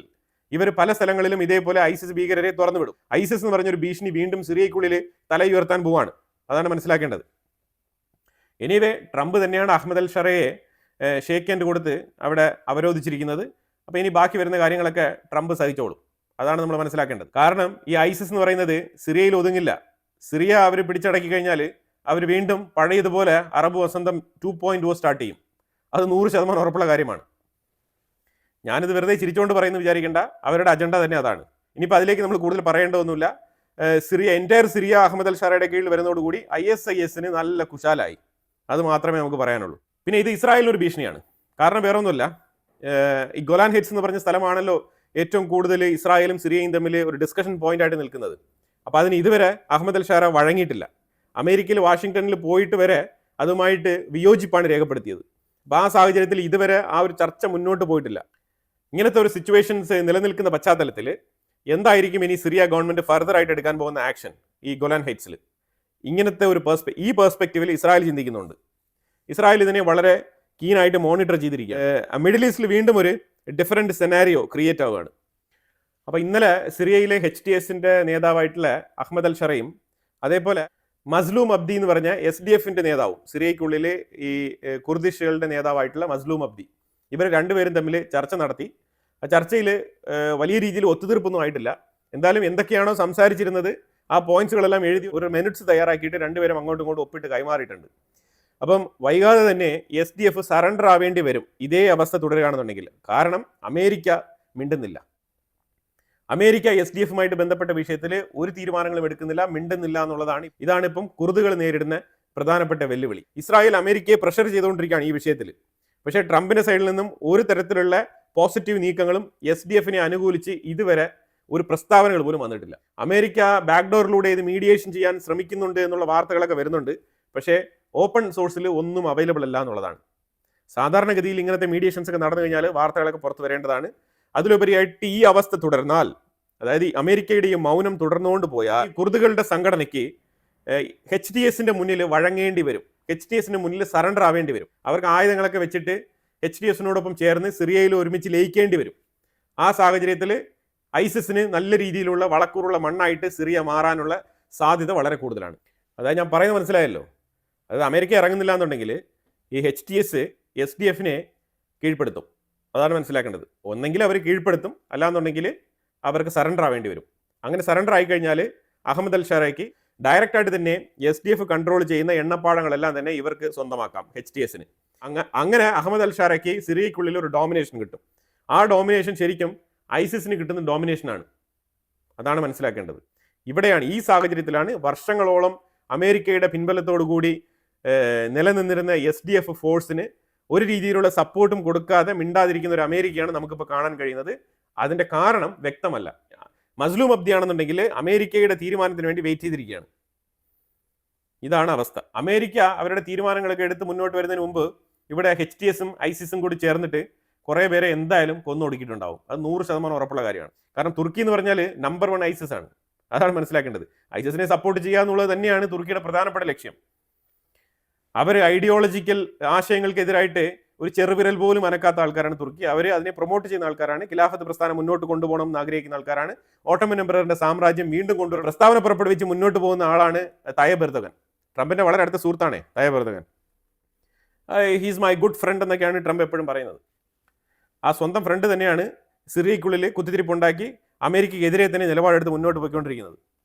S1: ഇവർ പല സ്ഥലങ്ങളിലും ഇതേപോലെ ISIS ഭീകരരെ തുറന്നു വിടും. ISIS എന്ന് പറഞ്ഞൊരു ഭീഷണി വീണ്ടും സിറിയയ്ക്കുള്ളിൽ തലയുയർത്താൻ പോവാണ്, അതാണ് മനസ്സിലാക്കേണ്ടത്. എനിവേ ട്രംപ് തന്നെയാണ് അഹമ്മദ് അൽ ഷറയെ ഷേക്ക് ഹാൻഡ് കൊടുത്ത് അവിടെ അവരോധിച്ചിരിക്കുന്നത്. അപ്പോൾ ഇനി ബാക്കി വരുന്ന കാര്യങ്ങളൊക്കെ ട്രംപ് സഹിച്ചോളും, അതാണ് നമ്മൾ മനസ്സിലാക്കേണ്ടത്. കാരണം ഈ ISIS എന്ന് പറയുന്നത് സിറിയയിൽ ഒതുങ്ങില്ല. സിറിയ അവർ പിടിച്ചടക്കി കഴിഞ്ഞാൽ അവർ വീണ്ടും പഴയതുപോലെ അറബ് വസന്തം 2.0 സ്റ്റാർട്ട് ചെയ്യും, അത് 100% ഉറപ്പുള്ള കാര്യമാണ്. ഞാനിത് വെറുതെ ചിരിച്ചുകൊണ്ട് പറയുന്നു വിചാരിക്കേണ്ട, അവരുടെ അജണ്ട തന്നെ അതാണ്. ഇനിയിപ്പോൾ അതിലേക്ക് നമ്മൾ കൂടുതൽ പറയേണ്ടതൊന്നുമില്ല. എൻറ്റയർ സിറിയ അഹമ്മദ് അൽ ഷറയുടെ കീഴിൽ വരുന്നതോടുകൂടി ISISന് നല്ല കുശാലായി, അത് മാത്രമേ നമുക്ക് പറയാനുള്ളൂ. പിന്നെ ഇത് ഇസ്രായേലിനൊരു ഭീഷണിയാണ്. കാരണം വേറെ ഒന്നുമില്ല, ഈ ഗോലാൻ ഹൈറ്റ്സ് എന്ന് പറഞ്ഞ സ്ഥലമാണല്ലോ ഏറ്റവും കൂടുതൽ ഇസ്രായേലും സിറിയയും തമ്മിൽ ഒരു ഡിസ്കഷൻ പോയിന്റ് ആയിട്ട് നിൽക്കുന്നത്. അപ്പോൾ അതിന് ഇതുവരെ അഹമ്മദ് അൽ ഷറ വഴങ്ങിയിട്ടില്ല. അമേരിക്കയിൽ വാഷിങ്ടണിൽ പോയിട്ട് വരെ അതുമായിട്ട് വിയോജിപ്പാണ് രേഖപ്പെടുത്തിയത്. അപ്പോൾ ആ സാഹചര്യത്തിൽ ഇതുവരെ ആ ഒരു ചർച്ച മുന്നോട്ട് പോയിട്ടില്ല. ഇങ്ങനത്തെ ഒരു സിറ്റുവേഷൻസ് നിലനിൽക്കുന്ന പശ്ചാത്തലത്തിൽ എന്തായിരിക്കും ഇനി സിറിയ ഗവൺമെന്റ് ഫർദർ ആയിട്ട് എടുക്കാൻ പോകുന്ന ആക്ഷൻ ഈ ഗോലാൻ ഹൈറ്റ്സിൽ? ഇങ്ങനത്തെ ഒരു പെർസ്പെക്റ്റീവിൽ ഇസ്രായേൽ ചിന്തിക്കുന്നുണ്ട്. ഇസ്രായേൽ ഇതിനെ വളരെ കീനായിട്ട് മോണിറ്റർ ചെയ്തിരിക്കുക. മിഡിൽ ഈസ്റ്റിൽ വീണ്ടും ഒരു ഡിഫറെൻറ്റ് സെനാരിയോ ക്രിയേറ്റ് ആവുകയാണ്. അപ്പോൾ ഇന്നലെ സിറിയയിലെ HTSന്റെ നേതാവായിട്ടുള്ള അഹമ്മദ് അൽ ഷറയും അതേപോലെ മസ്ലൂം അബ്ദി എന്ന് പറഞ്ഞ SDFന്റെ നേതാവും, സിറിയയ്ക്കുള്ളിൽ ഈ കുർദിഷുകളുടെ നേതാവായിട്ടുള്ള മസ്ലൂം അബ്ദി, ഇവർ രണ്ടുപേരും തമ്മിൽ ചർച്ച നടത്തി. ആ ചർച്ചയിൽ വലിയ രീതിയിൽ ഒത്തുതീർപ്പൊന്നും ആയിട്ടില്ല. എന്തായാലും എന്തൊക്കെയാണോ സംസാരിച്ചിരുന്നത് ആ പോയിന്റ്സുകളെല്ലാം എഴുതി ഒരു മിനിറ്റ്സ് തയ്യാറാക്കിയിട്ട് രണ്ടുപേരും അങ്ങോട്ടും ഇങ്ങോട്ടും ഒപ്പിട്ട് കൈമാറിയിട്ടുണ്ട്. അപ്പം വൈകാതെ തന്നെ SDF സറണ്ടർ ആവേണ്ടി വരും ഇതേ അവസ്ഥ തുടരുകയാണെന്നുണ്ടെങ്കിൽ. കാരണം അമേരിക്ക മിണ്ടുന്നില്ല. അമേരിക്ക SDFുമായിട്ട് ബന്ധപ്പെട്ട വിഷയത്തിൽ ഒരു തീരുമാനങ്ങളും എടുക്കുന്നില്ല, മിണ്ടുന്നില്ല എന്നുള്ളതാണ്. ഇതാണ് ഇപ്പം കുർദുകൾ നേരിടുന്ന പ്രധാനപ്പെട്ട വെല്ലുവിളി. ഇസ്രായേൽ അമേരിക്കയെ പ്രഷർ ചെയ്തുകൊണ്ടിരിക്കുകയാണ് ഈ വിഷയത്തിൽ. പക്ഷേ ട്രംപിന്റെ സൈഡിൽ നിന്നും ഒരു തരത്തിലുള്ള പോസിറ്റീവ് നീക്കങ്ങളും SDFനെ അനുകൂലിച്ച് ഇതുവരെ ഒരു പ്രസ്താവനകൾ പോലും വന്നിട്ടില്ല. അമേരിക്ക ബാക്ക്ഡോറിലൂടെ ഇത് മീഡിയേഷൻ ചെയ്യാൻ ശ്രമിക്കുന്നുണ്ട് എന്നുള്ള വാർത്തകളൊക്കെ വരുന്നുണ്ട്. പക്ഷേ ഓപ്പൺ സോഴ്സിൽ ഒന്നും അവൈലബിൾ അല്ല എന്നുള്ളതാണ്. സാധാരണഗതിയിൽ ഇങ്ങനത്തെ മീഡിയേഷൻസ് ഒക്കെ നടന്നു കഴിഞ്ഞാൽ വാർത്തകളൊക്കെ പുറത്തു വരേണ്ടതാണ്. അതിലുപരിയായിട്ട് ഈ അവസ്ഥ തുടർന്നാൽ, അതായത് അമേരിക്കയുടെ ഈ മൗനം തുടർന്നുകൊണ്ട് പോയാൽ കുർദുകളുടെ സംഘടനയ്ക്ക് HTSന്റെ മുന്നിൽ വഴങ്ങേണ്ടി വരും, HTSന്റെ മുന്നിൽ സറണ്ടർ ആവേണ്ടി വരും. അവർക്ക് ആയുധങ്ങളൊക്കെ വെച്ചിട്ട് HTSനോടൊപ്പം ചേർന്ന് സിറിയയിൽ ഒരുമിച്ച് ലയിക്കേണ്ടി വരും. ആ സാഹചര്യത്തിൽ ISISന് നല്ല രീതിയിലുള്ള വളക്കൂറുള്ള മണ്ണായിട്ട് സിറിയ മാറാനുള്ള സാധ്യത വളരെ കൂടുതലാണ്. അതായത് ഞാൻ പറയുന്നത് മനസ്സിലായല്ലോ. അതായത് അമേരിക്ക ഇറങ്ങുന്നില്ല എന്നുണ്ടെങ്കിൽ ഈ HTS SDFനെ കീഴ്പ്പെടുത്തും, അതാണ് മനസ്സിലാക്കേണ്ടത്. ഒന്നെങ്കിൽ അവർ കീഴ്പ്പെടുത്തും, അല്ലാന്നുണ്ടെങ്കിൽ അവർക്ക് സറണ്ടർ ആവേണ്ടി വരും. അങ്ങനെ സറണ്ടർ ആയിക്കഴിഞ്ഞാൽ അഹമ്മദ് അൽ ഷറയ്ക്ക് ഡയറക്റ്റായിട്ട് തന്നെ SDF കൺട്രോൾ ചെയ്യുന്ന എണ്ണപ്പാടങ്ങളെല്ലാം തന്നെ ഇവർക്ക് സ്വന്തമാക്കാം HTSന്. അങ്ങനെ അഹമ്മദ് അൽ ഷറയ്ക്ക് സിറിയയ്ക്കുള്ളിൽ ഒരു ഡോമിനേഷൻ കിട്ടും. ആ ഡോമിനേഷൻ ശരിക്കും ISISന് കിട്ടുന്ന ഡോമിനേഷനാണ്, അതാണ് മനസ്സിലാക്കേണ്ടത്. ഇവിടെയാണ്, ഈ സാഹചര്യത്തിലാണ് വർഷങ്ങളോളം അമേരിക്കയുടെ പിൻബലത്തോടു കൂടി നിലനിന്നിരുന്ന SDF ഫോഴ്സിന് ഒരു രീതിയിലുള്ള സപ്പോർട്ടും കൊടുക്കാതെ മിണ്ടാതിരിക്കുന്ന ഒരു അമേരിക്കയാണ് നമുക്കിപ്പോൾ കാണാൻ കഴിയുന്നത്. അതിൻ്റെ കാരണം വ്യക്തമല്ല. മസ്ലൂം അബ്ദി ആണെന്നുണ്ടെങ്കിൽ അമേരിക്കയുടെ തീരുമാനത്തിന് വേണ്ടി വെയിറ്റ് ചെയ്തിരിക്കുകയാണ്. ഇതാണ് അവസ്ഥ. അമേരിക്ക അവരുടെ തീരുമാനങ്ങളൊക്കെ എടുത്ത് മുന്നോട്ട് വരുന്നതിന് മുമ്പ് ഇവിടെ HTSും ISISും കൂടി ചേർന്നിട്ട് കുറേ പേരെ എന്തായാലും കൊന്നൊടുക്കിയിട്ടുണ്ടാവും. അത് 100% ഉറപ്പുള്ള കാര്യമാണ്. കാരണം തുർക്കി എന്ന് പറഞ്ഞാൽ നമ്പർ 1 ISIS ആണ്, അതാണ് മനസ്സിലാക്കേണ്ടത്. ISISനെ സപ്പോർട്ട് ചെയ്യുക എന്നുള്ളത് തന്നെയാണ് തുർക്കിയുടെ പ്രധാനപ്പെട്ട ലക്ഷ്യം. അവർ ഐഡിയോളജിക്കൽ ആശയങ്ങൾക്കെതിരായിട്ട് ഒരു ചെറുവിരൽ പോലും അനക്കാത്ത ആൾക്കാരാണ് തുർക്കി. അവർ അതിനെ പ്രൊമോട്ട് ചെയ്യുന്ന ആൾക്കാരാണ്. ഖിലാഫത്ത് പ്രസ്ഥാനം മുന്നോട്ട് കൊണ്ടുപോകണം എന്ന് ആഗ്രഹിക്കുന്ന ആൾക്കാരാണ്. ഓട്ടോമൻ എംപററിന്റെ സാമ്രാജ്യം വീണ്ടും കൊണ്ടുവരും പ്രസ്താവന പുറപ്പെടുവിച്ച് മുന്നോട്ട് പോകുന്ന ആളാണ് തയ്യബ് എർദോഗൻ. ട്രംപിന്റെ വളരെ അടുത്ത സുഹൃത്താണ് Tayeb Erdogan. He's my good friend എന്നൊക്കെയാണ് ട്രംപ് എപ്പോഴും പറയുന്നത്. ആ സ്വന്തം ഫ്രണ്ട് തന്നെയാണ് സിറിയയ്ക്കുള്ളിൽ കുത്തിത്തിരിപ്പുണ്ടാക്കി അമേരിക്കയ്ക്കെതിരെ തന്നെ നിലപാടെടുത്ത് മുന്നോട്ട് പോയിക്കൊണ്ടിരിക്കുന്നത്.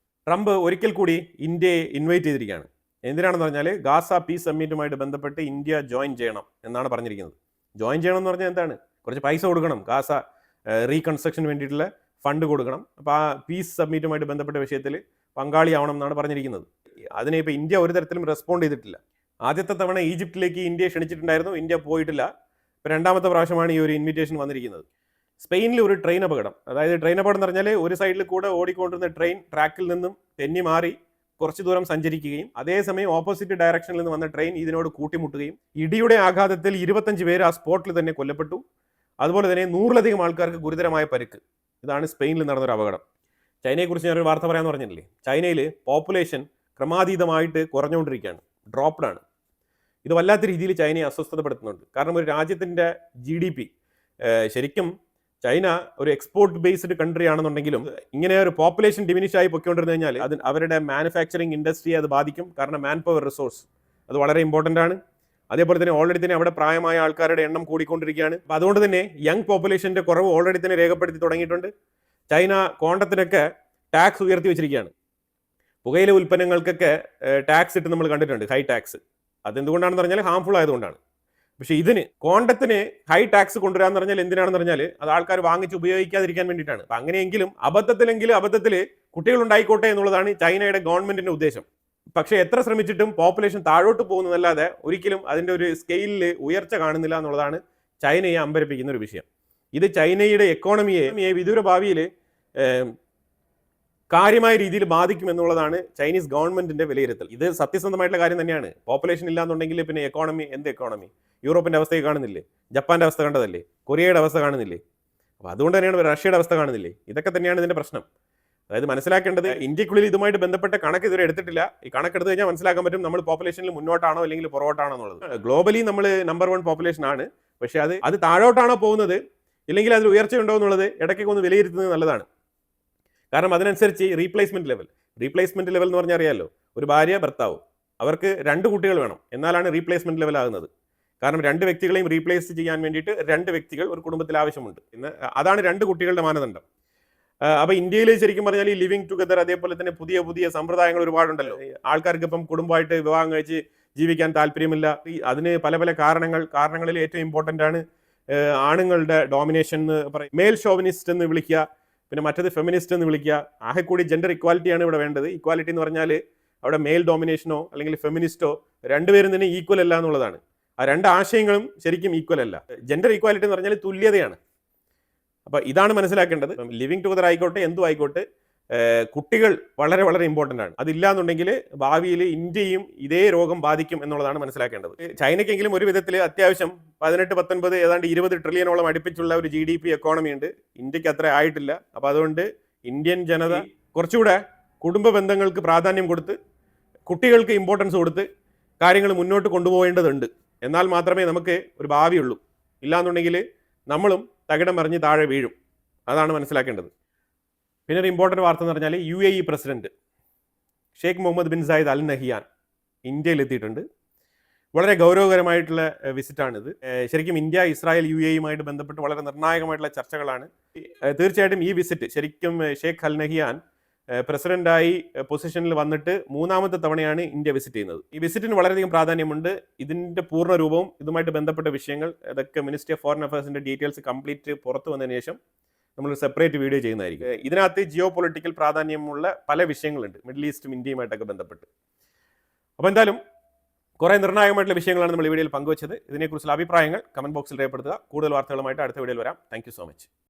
S1: ട്രംപ് ഒരിക്കൽ കൂടി ഇന്ത്യയെ ഇൻവൈറ്റ് ചെയ്തിരിക്കുകയാണ്. എന്തിനാണെന്ന് പറഞ്ഞാൽ ഗാസ പീസ് സമ്മിറ്റുമായിട്ട് ബന്ധപ്പെട്ട് ഇന്ത്യ ജോയിൻ ചെയ്യണം എന്നാണ് പറഞ്ഞിരിക്കുന്നത്. ജോയിൻ ചെയ്യണം എന്ന് പറഞ്ഞാൽ എന്താണ്? കുറച്ച് പൈസ കൊടുക്കണം, ഗാസ റീകൺസ്ട്രക്ഷന് വേണ്ടിയിട്ടുള്ള ഫണ്ട് കൊടുക്കണം. അപ്പോൾ ആ പീസ് സമ്മിറ്റുമായിട്ട് ബന്ധപ്പെട്ട വിഷയത്തിൽ പങ്കാളിയാവണം എന്നാണ് പറഞ്ഞിരിക്കുന്നത്. അതിനെ ഇപ്പോൾ ഇന്ത്യ ഒരു തരത്തിലും റെസ്പോണ്ട് ചെയ്തിട്ടില്ല. ആദ്യത്തെ തവണ ഈജിപ്തിലേക്ക് ഇന്ത്യയെ ക്ഷണിച്ചിട്ടുണ്ടായിരുന്നു, ഇന്ത്യ പോയിട്ടില്ല. ഇപ്പോൾ രണ്ടാമത്തെ പ്രാവശ്യമാണ് ഈ ഒരു ഇൻവിറ്റേഷൻ വന്നിരിക്കുന്നത്. സ്പെയിനിൽ ഒരു ട്രെയിൻ അപകടം, അതായത് ട്രെയിൻ അപകടം എന്ന് പറഞ്ഞാൽ ഒരു സൈഡിൽ കൂടെ ഓടിക്കൊണ്ടിരുന്ന ട്രെയിൻ ട്രാക്കിൽ നിന്നും തെന്നി മാറി കുറച്ച് ദൂരം സഞ്ചരിക്കുകയും അതേസമയം ഓപ്പോസിറ്റ് ഡയറക്ഷനിൽ നിന്ന് വന്ന ട്രെയിൻ ഇതിനോട് കൂട്ടിമുട്ടുകയും ഇടിയുടെ ആഘാതത്തിൽ 25 പേര് ആ സ്പോട്ടിൽ തന്നെ കൊല്ലപ്പെട്ടു. അതുപോലെ തന്നെ 100-ലധികം ആൾക്കാർക്ക് ഗുരുതരമായ പരിക്ക്. ഇതാണ് സ്പെയിനിൽ നടന്നൊരു അപകടം. ചൈനയെക്കുറിച്ച് ഞാനൊരു വാർത്ത പറയാമെന്ന് പറഞ്ഞില്ലേ. ചൈനയിൽ പോപ്പുലേഷൻ ക്രമാതീതമായിട്ട് കുറഞ്ഞുകൊണ്ടിരിക്കുകയാണ്, ഡ്രോപ്ഡാണ്. ഇത് വല്ലാത്ത രീതിയിൽ ചൈനയെ അസ്വസ്ഥതപ്പെടുത്തുന്നുണ്ട്. കാരണം ഒരു രാജ്യത്തിൻ്റെ GDP ശരിക്കും ചൈന ഒരു എക്സ്പോർട്ട് ബേസ്ഡ് കൺട്രി ആണെന്നുണ്ടെങ്കിലും ഇങ്ങനെ ഒരു പോപ്പുലേഷൻ ഡിമിനിഷ് ആയി പൊയ്ക്കൊണ്ടിരുന്നു കഴിഞ്ഞാൽ അത് അവരുടെ മാനുഫാക്ചറിങ് ഇൻഡസ്ട്രിയെ അത് ബാധിക്കും. കാരണം മാൻ പവർ റിസോഴ്സ് അത് വളരെ ഇമ്പോർട്ടൻ്റ് ആണ്. അതേപോലെ തന്നെ ഓൾറെഡി തന്നെ അവിടെ പ്രായമായ ആൾക്കാരുടെ എണ്ണം കൂടിക്കൊണ്ടിരിക്കുകയാണ്. അപ്പോൾ അതുകൊണ്ട് തന്നെ യങ് പോപ്പുലേഷൻ്റെ കുറവ് ഓൾറെഡി തന്നെ രേഖപ്പെടുത്തി തുടങ്ങിയിട്ടുണ്ട്. ചൈന കോണ്ടത്തിനൊക്കെ ടാക്സ് ഉയർത്തി വെച്ചിരിക്കുകയാണ്. പുകയില ഉൽപ്പന്നങ്ങൾക്കൊക്കെ ടാക്സ് ഇട്ട് നമ്മൾ കണ്ടിട്ടുണ്ട്, ഹൈ ടാക്സ്. അതെന്തുകൊണ്ടാണെന്ന് പറഞ്ഞാൽ ഹാംഫുൾ ആയതുകൊണ്ടാണ്. പക്ഷെ ഇതിന് കോണ്ടത്തിന് ഹൈ ടാക്സ് കൊണ്ടുവരാന്ന് പറഞ്ഞാൽ എന്തിനാണെന്ന് പറഞ്ഞാൽ അത് ആൾക്കാർ വാങ്ങിച്ച് ഉപയോഗിക്കാതിരിക്കാൻ വേണ്ടിയിട്ടാണ്. അപ്പം അങ്ങനെയെങ്കിലും അബദ്ധത്തിൽ കുട്ടികൾ ഉണ്ടായിക്കോട്ടെ എന്നുള്ളതാണ് ചൈനയുടെ ഗവൺമെന്റിന്റെ ഉദ്ദേശം. പക്ഷെ എത്ര ശ്രമിച്ചിട്ടും പോപ്പുലേഷൻ താഴോട്ട് പോകുന്നതല്ലാതെ ഒരിക്കലും അതിൻ്റെ ഒരു സ്കെയിലിൽ ഉയർച്ച കാണുന്നില്ല എന്നുള്ളതാണ് ചൈനയെ അമ്പരപ്പിക്കുന്ന ഒരു വിഷയം. ഇത് ചൈനയുടെ എക്കോണമിയെ വിദൂര ഭാവിയിൽ കാര്യമായ രീതിയിൽ ബാധിക്കുമെന്നുള്ളതാണ് ചൈനീസ് ഗവൺമെന്റിന്റെ വിലയിരുത്തൽ. ഇത് സത്യസന്ധമായിട്ടുള്ള കാര്യം തന്നെയാണ്. പോപ്പുലേഷൻ ഇല്ലാന്നുണ്ടെങ്കിൽ പിന്നെ എക്കോണമി എന്ത് എക്കോണമി? യൂറോപ്പിന്റെ അവസ്ഥയെ കാണുന്നില്ലേ? ജപ്പാന്റെ അവസ്ഥ കണ്ടതല്ലേ? കൊറിയയുടെ അവസ്ഥ കാണുന്നില്ലേ? അപ്പോൾ അതുകൊണ്ട് തന്നെയാണ് റഷ്യയുടെ അവസ്ഥ കാണുന്നില്ലേ? ഇതൊക്കെ തന്നെയാണ് ഇതിന്റെ പ്രശ്നം. അതായത് മനസ്സിലാക്കേണ്ടത്, ഇന്ത്യക്കുള്ളിൽ ഇതുമായിട്ട് ബന്ധപ്പെട്ട കണക്ക് ഇതുവരെ എടുത്തിട്ടില്ല. ഈ കണക്കെടുത്ത് കഴിഞ്ഞാൽ മനസ്സിലാക്കാൻ പറ്റും നമ്മൾ പോപ്പുലേഷനിൽ മുന്നോട്ടാണോ അല്ലെങ്കിൽ പുറകോട്ടാണോ എന്നുള്ളത്. ഗ്ലോബലി നമ്മൾ നമ്പർ 1 പോപ്പുലേഷൻ ആണ്. പക്ഷേ അത് താഴോട്ടാണോ പോകുന്നത് ഇല്ലെങ്കിൽ അതിൽ ഉയർച്ചയുണ്ടോ എന്നുള്ളത് ഇടയ്ക്കൊക്കെ ഒന്ന് വിലയിരുത്തുന്നത് നല്ലതാണ്. കാരണം അതിനനുസരിച്ച് റീപ്ലേസ്മെന്റ് ലെവൽ എന്ന് പറഞ്ഞാൽ അറിയാമല്ലോ, ഒരു ഭാര്യ ഭർത്താവ് അവർക്ക് 2 കുട്ടികൾ വേണം, എന്നാലാണ് റീപ്ലേസ്മെന്റ് ലെവൽ ആകുന്നത്. കാരണം 2 വ്യക്തികളെയും റീപ്ലേസ് ചെയ്യാൻ വേണ്ടിയിട്ട് 2 വ്യക്തികൾ ഒരു കുടുംബത്തിൽ ആവശ്യമുണ്ട്. അതാണ് 2 കുട്ടികളുടെ മാനദണ്ഡം. അപ്പോൾ ഇന്ത്യയിൽ ശരിക്കും പറഞ്ഞാൽ ഈ ലിവിങ് ടുഗദർ, അതേപോലെ തന്നെ പുതിയ സമ്പ്രദായങ്ങൾ ഒരുപാടുണ്ടല്ലോ. ആൾക്കാർക്ക് ഇപ്പം കുടുംബമായിട്ട് വിവാഹം കഴിച്ച് ജീവിക്കാൻ താല്പര്യമില്ല. അതിന് പല കാരണങ്ങളിൽ ഏറ്റവും ഇമ്പോർട്ടൻ്റ് ആണ് ആണുങ്ങളുടെ ഡോമിനേഷൻ എന്ന് പറയും, മെയിൽ ഷോവിനിസ്റ്റ് എന്ന് വിളിക്കുക, പിന്നെ മറ്റത് ഫെമിനിസ്റ്റ് എന്ന് വിളിക്കുക. ആകെ കൂടി ജെൻഡർ ഇക്വാലിറ്റിയാണ് ഇവിടെ വേണ്ടത്. ഇക്വാലിറ്റി എന്ന് പറഞ്ഞാൽ അവിടെ മെയിൽ ഡോമിനേഷനോ അല്ലെങ്കിൽ ഫെമിനിസ്റ്റോ രണ്ടുപേരും തന്നെ ഈക്വൽ അല്ല എന്നുള്ളതാണ്. ആ 2 ആശയങ്ങളും ശരിക്കും ഈക്വൽ അല്ല. ജെൻഡർ ഇക്വാലിറ്റി എന്ന് പറഞ്ഞാൽ തുല്യതയാണ്. അപ്പോൾ ഇതാണ് മനസ്സിലാക്കേണ്ടത്. ലിവിങ് ടുഗദർ ആയിക്കോട്ടെ എന്തും ആയിക്കോട്ടെ, കുട്ടികൾ വളരെ വളരെ ഇമ്പോർട്ടൻ്റ് ആണ്. അതില്ലാന്നുണ്ടെങ്കിൽ ഭാവിയിൽ ഇന്ത്യയും ഇതേ രോഗം ബാധിക്കും എന്നുള്ളതാണ് മനസ്സിലാക്കേണ്ടത്. ചൈനയ്ക്കെങ്കിലും ഒരു വിധത്തിൽ അത്യാവശ്യം 18-19 ഏതാണ്ട് 20 ട്രില്യനോളം അടുപ്പിച്ചുള്ള ഒരു GDP എക്കോണമി ഉണ്ട്. ഇന്ത്യക്ക് അത്ര ആയിട്ടില്ല. അപ്പോൾ അതുകൊണ്ട് ഇന്ത്യൻ ജനത കുറച്ചുകൂടെ കുടുംബ ബന്ധങ്ങൾക്ക് പ്രാധാന്യം കൊടുത്ത് കുട്ടികൾക്ക് ഇമ്പോർട്ടൻസ് കൊടുത്ത് കാര്യങ്ങൾ മുന്നോട്ട് കൊണ്ടുപോകേണ്ടതുണ്ട്. എന്നാൽ മാത്രമേ നമുക്ക് ഒരു ഭാവിയുള്ളൂ. ഇല്ലാന്നുണ്ടെങ്കിൽ നമ്മളും തകിടം മറിഞ്ഞ് താഴെ വീഴും. അതാണ് മനസ്സിലാക്കേണ്ടത്. പിന്നെ ഒരു ഇമ്പോർട്ടൻ്റ് വാർത്ത എന്ന് പറഞ്ഞാൽ UAE president Sheikh Muhammad bin Zayed Al Nahyan ഇന്ത്യയിലെത്തിയിട്ടുണ്ട്. വളരെ ഗൗരവകരമായിട്ടുള്ള വിസിറ്റാണിത്. ശരിക്കും ഇന്ത്യ ഇസ്രായേൽ UAEയുമായിട്ട് ബന്ധപ്പെട്ട് വളരെ നിർണായകമായിട്ടുള്ള ചർച്ചകളാണ്. തീർച്ചയായിട്ടും ഈ വിസിറ്റ് ശരിക്കും ഷെയ്ഖ് അൽ നഹിയാൻ പ്രസിഡന്റായി പൊസിഷനിൽ വന്നിട്ട് 3ാമത്തെ തവണയാണ് ഇന്ത്യ വിസിറ്റ് ചെയ്യുന്നത്. ഈ വിസിറ്റിന് വളരെയധികം പ്രാധാന്യമുണ്ട്. ഇതിൻ്റെ പൂർണ്ണ രൂപവും ഇതുമായിട്ട് ബന്ധപ്പെട്ട വിഷയങ്ങൾ ഇതൊക്കെ മിനിസ്ട്രി ഓഫ് ഫോറിൻ അഫയേഴ്സിൻ്റെ ഡീറ്റെയിൽസ് കംപ്ലീറ്റ് പുറത്തു വന്നതിന് ശേഷം നമ്മൾ സെപ്പറേറ്റ് വീഡിയോ ചെയ്യുന്നതായിരിക്കും. ഇതിനകത്ത് ജിയോ പൊളിറ്റിക്കൽ പ്രാധാന്യമുള്ള പല വിഷയങ്ങളുണ്ട് മിഡിൽ ഈസ്റ്റും ഇന്ത്യയുമായിട്ടൊക്കെ ബന്ധപ്പെട്ട്. അപ്പോൾ എന്തായാലും കുറേ നിർണായകമായിട്ടുള്ള വിഷയങ്ങളാണ് നമ്മൾ ഈ വീഡിയോയിൽ പങ്കുവച്ചത്. ഇതിനെക്കുറിച്ചുള്ള അഭിപ്രായങ്ങൾ കമന്റ് ബോക്സിൽ രേഖപ്പെടുത്തുക. കൂടുതൽ വാർത്തകളുമായിട്ട് അടുത്ത വീഡിയോയിൽ വരാം. Thank you so much.